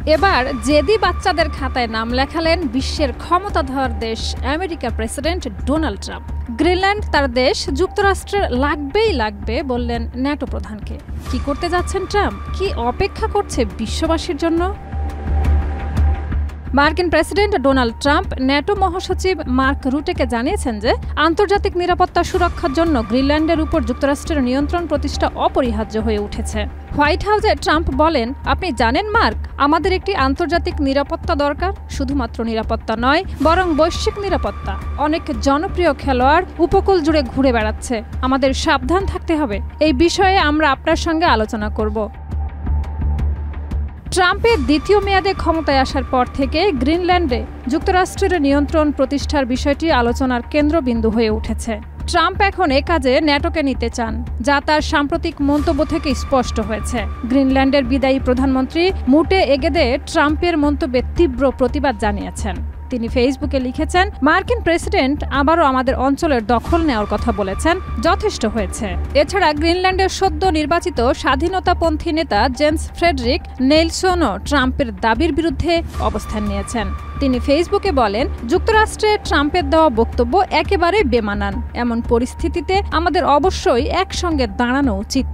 এবার জেদি বাচ্চাদের খাতায় নাম লেখালেন বিশ্বের ক্ষমতাধর দেশ আমেরিকার প্রেসিডেন্ট ডোনাল্ড ট্রাম্প। গ্রিনল্যান্ড তার দেশ, যুক্তরাষ্ট্রের লাগবেই লাগবে বললেন ন্যাটো প্রধানকে। কি করতে যাচ্ছেন ট্রাম্প? কি অপেক্ষা করছে বিশ্ববাসীর জন্য? মার্কিন প্রেসিডেন্ট ডোনাল্ড ট্রাম্প ন্যাটো মহাসচিব মার্ক রুটেকে জানিয়েছেন যে আন্তর্জাতিক নিরাপত্তা সুরক্ষার জন্য গ্রিনল্যান্ডের উপর যুক্তরাষ্ট্রের নিয়ন্ত্রণ প্রতিষ্ঠা অপরিহার্য হয়ে উঠেছে। হোয়াইট হাউসে ট্রাম্প বলেন, আপনি জানেন মার্ক, আমাদের একটি আন্তর্জাতিক নিরাপত্তা দরকার। শুধুমাত্র নিরাপত্তা নয়, বরং বৈশ্বিক নিরাপত্তা। অনেক জনপ্রিয় খেলোয়াড় উপকূল জুড়ে ঘুরে বেড়াচ্ছে, আমাদের সাবধান থাকতে হবে। এই বিষয়ে আমরা আপনার সঙ্গে আলোচনা করব। ট্রাম্পের দ্বিতীয় মেয়াদে ক্ষমতায় আসার পর থেকে গ্রিনল্যান্ডে যুক্তরাষ্ট্রের নিয়ন্ত্রণ প্রতিষ্ঠার বিষয়টি আলোচনার কেন্দ্রবিন্দু হয়ে উঠেছে। ট্রাম্প এখন এ কাজে ন্যাটোকে নিতে চান, যা তার সাম্প্রতিক মন্তব্য থেকে স্পষ্ট হয়েছে। গ্রিনল্যান্ডের বিদায়ী প্রধানমন্ত্রী মুটে এগেদে ট্রাম্পের মন্তব্যে তীব্র প্রতিবাদ জানিয়েছেন। তিনি ফেসবুকে লিখেছেন, মার্কিন প্রেসিডেন্ট আবারও আমাদের অঞ্চলের দখল নেওয়ার কথা বলেছেন, যথেষ্ট হয়েছে। এছাড়া গ্রিনল্যান্ডের সদ্য নির্বাচিত স্বাধীনতাপন্থী নেতা জেন্স ফ্রেডরিক নেলসনও ট্রাম্পের দাবির বিরুদ্ধে অবস্থান নিয়েছেন। তিনি ফেসবুকে বলেন, যুক্তরাষ্ট্রে ট্রাম্পের দেওয়া বক্তব্য একেবারে বেমানান। এমন পরিস্থিতিতে আমাদের অবশ্যই একসঙ্গে দাঁড়ানো উচিত।